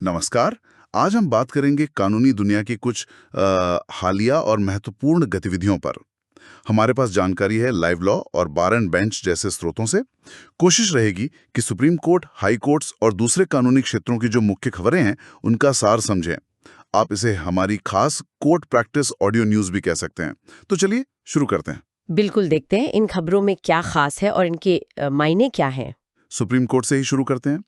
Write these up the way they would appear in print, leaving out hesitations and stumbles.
नमस्कार। आज हम बात करेंगे कानूनी दुनिया की कुछ हालिया और महत्वपूर्ण गतिविधियों पर। हमारे पास जानकारी है लाइव लॉ और बार एंड बेंच जैसे स्रोतों से। कोशिश रहेगी कि सुप्रीम कोर्ट, हाई कोर्ट्स और दूसरे कानूनी क्षेत्रों की जो मुख्य खबरें हैं उनका सार समझें। आप इसे हमारी खास कोर्ट प्रैक्टिस ऑडियो न्यूज भी कह सकते हैं। तो चलिए शुरू करते हैं। बिल्कुल, देखते हैं इन खबरों में क्या खास है और इनके मायने क्या हैं। सुप्रीम कोर्ट से ही शुरू करते हैं।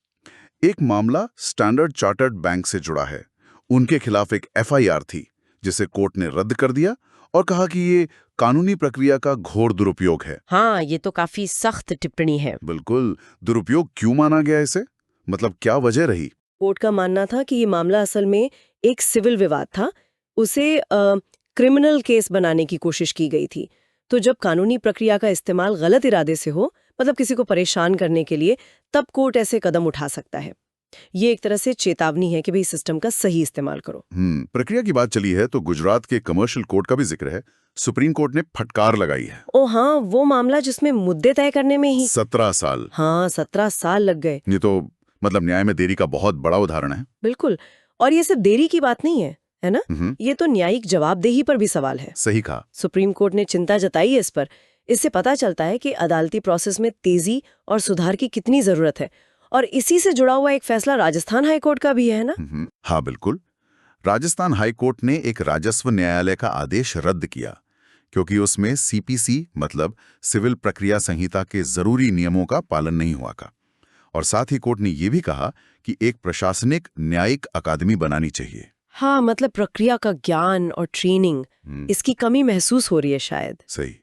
एक मामला स्टैंडर्ड चार्टर्ड बैंक से जुड़ा है। उनके खिलाफ एक एफआईआर थी जिसे कोर्ट ने रद्द कर दिया और कहा कि ये कानूनी प्रक्रिया का घोर दुरुपयोग है। हाँ, ये तो काफी सख्त टिप्पणी है। बिल्कुल। दुरुपयोग क्यों माना गया इसे? मतलब क्या वजह रही? कोर्ट का मानना था कि ये मामला असल में एक सिविल विवाद था। उसे क्रिमिनल केस बनाने की कोशिश की गई थी। तो जब कानूनी प्रक्रिया का इस्तेमाल गलत इरादे से हो, मतलब किसी को परेशान करने के लिए, तब कोर्ट ऐसे कदम उठा सकता है। ये एक तरह से चेतावनी है कि भाई सिस्टम का सही इस्तेमाल करो। प्रक्रिया की बात चली है तो गुजरात के कमर्शियल कोर्ट का भी जिक्र है। सुप्रीम कोर्ट ने फटकार लगाई है। ओ हाँ, वो मामला जिसमें मुद्दे तय करने में ही 17 साल। हाँ 17 साल लग गए। ये तो मतलब न्याय में देरी का बहुत बड़ा उदाहरण है। बिल्कुल। और ये सिर्फ देरी की बात नहीं है ना? ये तो न्यायिक जवाबदेही पर भी सवाल है। सही कहा। सुप्रीम कोर्ट ने चिंता जताई है इस पर। इससे पता चलता है कि अदालती प्रोसेस में तेजी और सुधार की कितनी जरूरत है। और इसी से जुड़ा हुआ एक फैसला राजस्थान हाई कोर्ट का भी है ना? हाँ बिल्कुल। राजस्थान हाई कोर्ट ने एक राजस्व न्यायालय का आदेश रद्द किया क्योंकि उसमें सीपीसी मतलब सिविल प्रक्रिया संहिता के जरूरी नियमों का पालन नहीं हुआ का। और साथ ही कोर्ट ने यह भी कहा कि एक प्रशासनिक न्यायिक अकादमी बनानी चाहिए। हाँ, मतलब प्रक्रिया का ज्ञान और ट्रेनिंग, इसकी कमी महसूस हो रही है शायद। सही।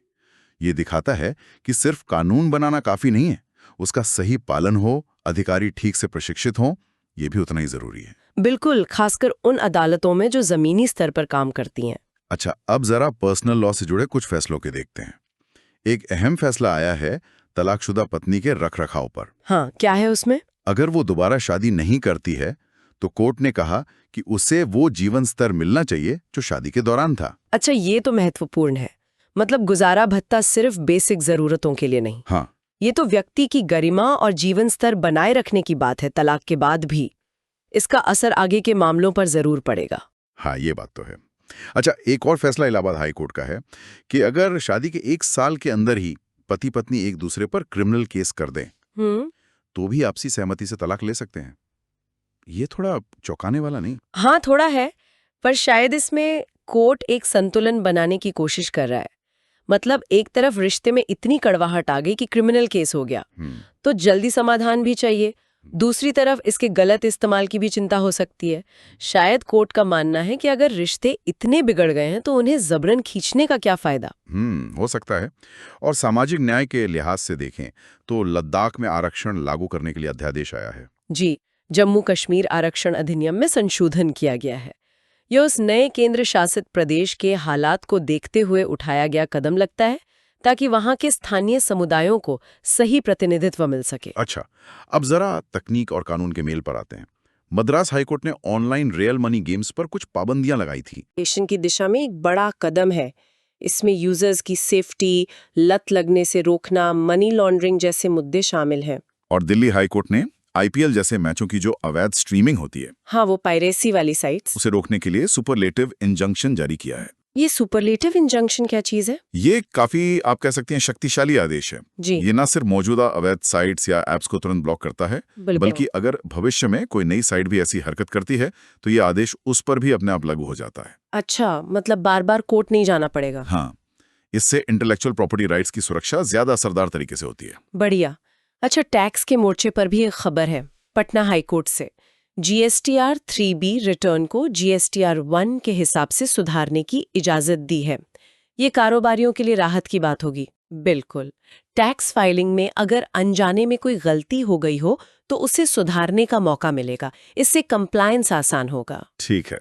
ये दिखाता है कि सिर्फ कानून बनाना काफी नहीं है, उसका सही पालन हो, अधिकारी ठीक से प्रशिक्षित हों, ये भी उतना ही जरूरी है। बिल्कुल, खासकर उन अदालतों में जो जमीनी स्तर पर काम करती हैं। अच्छा, अब जरा पर्सनल लॉ से जुड़े कुछ फैसलों के देखते हैं। एक अहम फैसला आया है तलाकशुदा पत्नी के रखरखाव पर। हाँ, क्या है उसमें? अगर वो दोबारा शादी नहीं करती है तो कोर्ट ने कहा कि उसे वो जीवन स्तर मिलना चाहिए जो शादी के दौरान था। अच्छा, ये तो महत्वपूर्ण है। मतलब गुजारा भत्ता सिर्फ बेसिक जरूरतों के लिए नहीं। हाँ, ये तो व्यक्ति की गरिमा और जीवन स्तर बनाए रखने की बात है तलाक के बाद भी। इसका असर आगे के मामलों पर जरूर पड़ेगा। हाँ, ये बात तो है। अच्छा, एक और फैसला इलाहाबाद हाई कोर्ट का है कि अगर शादी के 1 साल के अंदर ही पति पत्नी एक दूसरे पर क्रिमिनल केस कर दें तो भी आपसी सहमति से तलाक ले सकते हैं। ये थोड़ा चौंकाने वाला नहीं? हाँ, थोड़ा है, पर शायद इसमें कोर्ट एक संतुलन बनाने की कोशिश कर रहा है। मतलब एक तरफ रिश्ते में इतनी कड़वाहट आ गई कि क्रिमिनल केस हो गया, तो जल्दी समाधान भी चाहिए। दूसरी तरफ इसके गलत इस्तेमाल की भी चिंता हो सकती है। शायद कोर्ट का मानना है कि अगर रिश्ते इतने बिगड़ गए हैं तो उन्हें जबरन खींचने का क्या फायदा। हो सकता है। और सामाजिक न्याय के लिहाज से देखें तो लद्दाख में आरक्षण लागू करने के लिए अध्यादेश आया है। जी, जम्मू कश्मीर आरक्षण अधिनियम में संशोधन किया गया है। यह उस नए केंद्र शासित प्रदेश के हालात को देखते हुए उठाया गया कदम लगता है ताकि वहां के स्थानीय समुदायों को सही प्रतिनिधित्व मिल सके। अच्छा, अब जरा तकनीक और कानून के मेल पर आते हैं। मद्रास हाईकोर्ट ने ऑनलाइन रियल मनी गेम्स पर कुछ पाबंदियां लगाई थी। देशन की दिशा में एक बड़ा कदम है। इसमें यूजर्स की सेफ्टी, लत लगने से रोकना, मनी लॉन्ड्रिंग जैसे मुद्दे शामिल हैं। और दिल्ली हाईकोर्ट ने आईपीएल जैसे मैचों की जो अवैध स्ट्रीमिंग होती है, हाँ, वो पायरेसी वाली साइट्स, उसे रोकने के लिए सुपरलेटिव इंजंक्शन जारी किया है। ये सुपरलेटिव इंजंक्शन क्या चीज है? ये काफी, आप कह सकते हैं, शक्तिशाली आदेश है। जी, ये ना सिर्फ मौजूदा अवैध साइट्स या एप्स को तुरंत ब्लॉक करता है, बल्कि अगर भविष्य में कोई नई साइट भी ऐसी हरकत करती है तो ये आदेश उस पर भी अपने आप लागू हो जाता है। अच्छा, मतलब बार बार कोर्ट नहीं जाना पड़ेगा। हाँ, इससे इंटेलेक्चुअल प्रॉपर्टी राइट्स की सुरक्षा ज्यादा असरदार तरीके से होती है। बढ़िया। अच्छा, टैक्स के मोर्चे पर भी एक खबर है पटना हाईकोर्ट से। जीएसटीआर 3B रिटर्न को जीएसटीआर 1 के हिसाब से सुधारने की इजाजत दी है। ये कारोबारियों के लिए राहत की बात होगी। बिल्कुल, टैक्स फाइलिंग में अगर अनजाने में कोई गलती हो गई हो तो उसे सुधारने का मौका मिलेगा। इससे कंप्लायंस आसान होगा। ठीक है।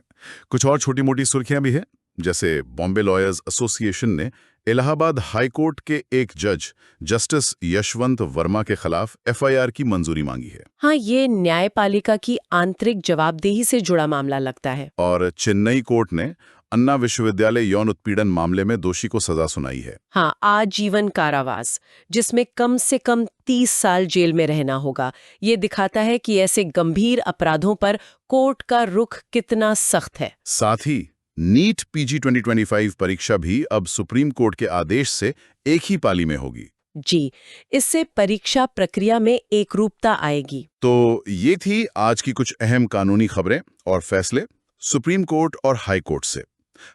कुछ और छोटी मोटी सुर्खियां भी है, जैसे बॉम्बे लॉयर्स एसोसिएशन ने इलाहाबाद हाई कोर्ट के एक जज जस्टिस यशवंत वर्मा के खिलाफ एफआईआर की मंजूरी मांगी है। हाँ, ये न्यायपालिका की आंतरिक जवाबदेही से जुड़ा मामला लगता है। और चेन्नई कोर्ट ने अन्ना विश्वविद्यालय यौन उत्पीड़न मामले में दोषी को सजा सुनाई है। हाँ, आजीवन कारावास, जिसमें कम से कम 30 साल जेल में रहना होगा। ये दिखाता है कि ऐसे गंभीर अपराधों पर कोर्ट का रुख कितना सख्त है। साथ ही नीट पीजी 2025 परीक्षा भी अब सुप्रीम कोर्ट के आदेश से एक ही पाली में होगी। जी, इससे परीक्षा प्रक्रिया में एकरूपता आएगी। तो ये थी आज की कुछ अहम कानूनी खबरें और फैसले सुप्रीम कोर्ट और हाई कोर्ट से।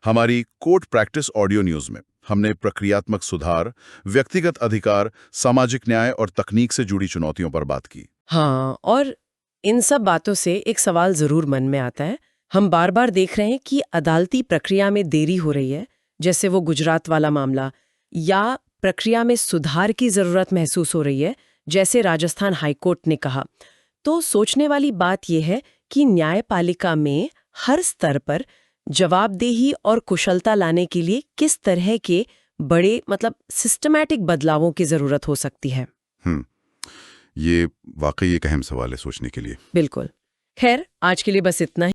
हमारी कोर्ट प्रैक्टिस ऑडियो न्यूज में हमने प्रक्रियात्मक सुधार, व्यक्तिगत अधिकार, सामाजिक न्याय और तकनीक से जुड़ी चुनौतियों पर बात की। हाँ, और इन सब बातों से एक सवाल जरूर मन में आता है। हम बार बार देख रहे हैं कि अदालती प्रक्रिया में देरी हो रही है, जैसे वो गुजरात वाला मामला, या प्रक्रिया में सुधार की जरूरत महसूस हो रही है, जैसे राजस्थान हाईकोर्ट ने कहा। तो सोचने वाली बात यह है कि न्यायपालिका में हर स्तर पर जवाबदेही और कुशलता लाने के लिए किस तरह के बड़े सिस्टमैटिक बदलावों की जरूरत हो सकती है। ये वाकई एक अहम सवाल है सोचने के लिए। बिल्कुल। खैर, आज के लिए बस इतना ही।